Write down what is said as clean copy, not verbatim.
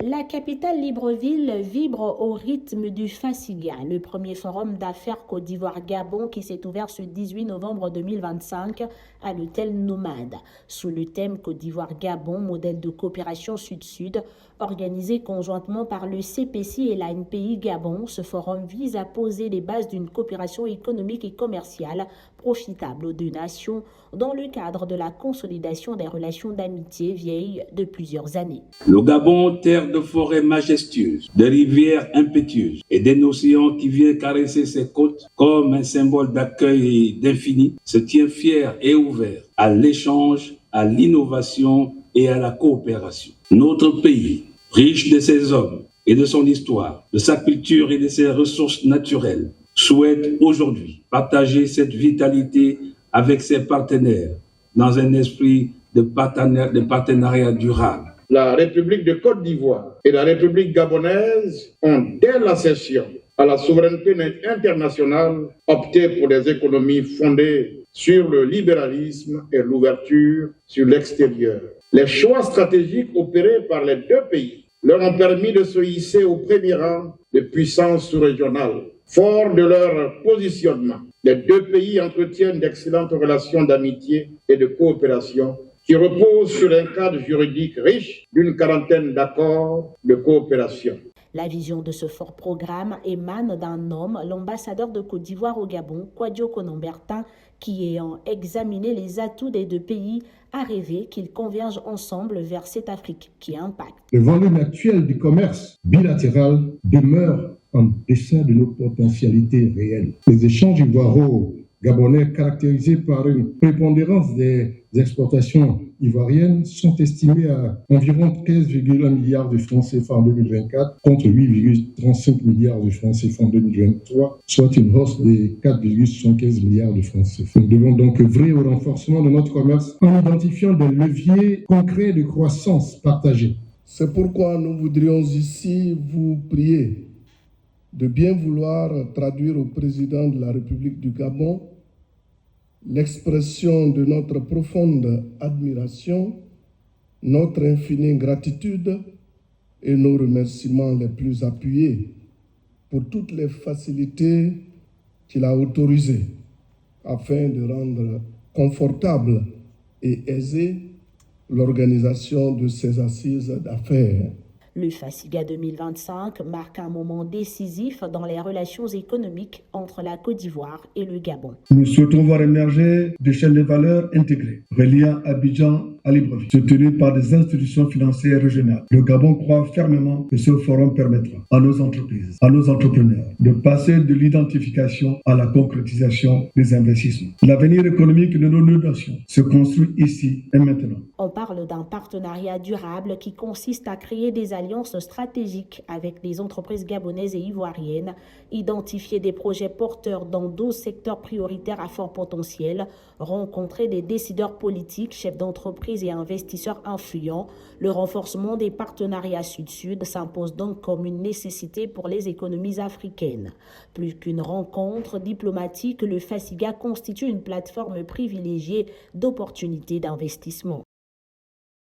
La capitale Libreville vibre au rythme du Fasiga, le premier forum d'affaires Côte d'Ivoire-Gabon qui s'est ouvert ce 18 novembre 2025 à l'hôtel Nomade. Sous le thème Côte d'Ivoire-Gabon, modèle de coopération sud-sud, organisé conjointement par le CPC et l'ANPI Gabon, ce forum vise à poser les bases d'une coopération économique et commerciale profitable aux deux nations dans le cadre de la consolidation des relations d'amitié vieilles de plusieurs années. Le Gabon, terre de forêts majestueuses, de rivières impétueuses et d'un océan qui vient caresser ses côtes comme un symbole d'accueil et d'infini, se tient fier et ouvert à l'échange, à l'innovation et à la coopération. Notre pays, riche de ses hommes et de son histoire, de sa culture et de ses ressources naturelles, souhaite aujourd'hui partager cette vitalité avec ses partenaires dans un esprit de partenariat durable. La République de Côte d'Ivoire et la République gabonaise ont, dès l'accession à la souveraineté internationale, opté pour des économies fondées sur le libéralisme et l'ouverture sur l'extérieur. Les choix stratégiques opérés par les deux pays leur ont permis de se hisser au premier rang de puissance sous-régionale. Forts de leur positionnement, les deux pays entretiennent d'excellentes relations d'amitié et de coopération qui reposent sur un cadre juridique riche d'une quarantaine d'accords de coopération. La vision de ce fort programme émane d'un homme, l'ambassadeur de Côte d'Ivoire au Gabon, Kouadio Konombertin, qui, ayant examiné les atouts des deux pays, a rêvé qu'ils convergent ensemble vers cette Afrique qui impacte. Le volume actuel du commerce bilatéral demeure en deçà de nos potentialités réelles. Les échanges ivoiro-gabonais caractérisés par une prépondérance des exportations ivoiriennes sont estimés à environ 15,1 milliards de francs CFA en 2024 contre 8,35 milliards de francs CFA en 2023, soit une hausse de 4,75 milliards de francs CFA. Nous devons donc œuvrer au renforcement de notre commerce en identifiant des leviers concrets de croissance partagée. C'est pourquoi nous voudrions ici vous prier de bien vouloir traduire au président de la République du Gabon l'expression de notre profonde admiration, notre infinie gratitude et nos remerciements les plus appuyés pour toutes les facilités qu'il a autorisées afin de rendre confortable et aisée l'organisation de ces assises d'affaires. Le Fasiga 2025 marque un moment décisif dans les relations économiques entre la Côte d'Ivoire et le Gabon. Nous souhaitons voir émerger des chaînes de valeur intégrées, reliant Abidjan à Libreville, soutenues par des institutions financières régionales. Le Gabon croit fermement que ce forum permettra à nos entreprises, à nos entrepreneurs, de passer de l'identification à la concrétisation des investissements. L'avenir économique de nos deux nations se construit ici et maintenant. On parle d'un partenariat durable qui consiste à créer des alliances stratégiques avec des entreprises gabonaises et ivoiriennes, identifier des projets porteurs dans 12 secteurs prioritaires à fort potentiel, rencontrer des décideurs politiques, chefs d'entreprise et investisseurs influents. Le renforcement des partenariats sud-sud s'impose donc comme une nécessité pour les économies africaines. Plus qu'une rencontre diplomatique, le Fasiga constitue une plateforme privilégiée d'opportunités d'investissement.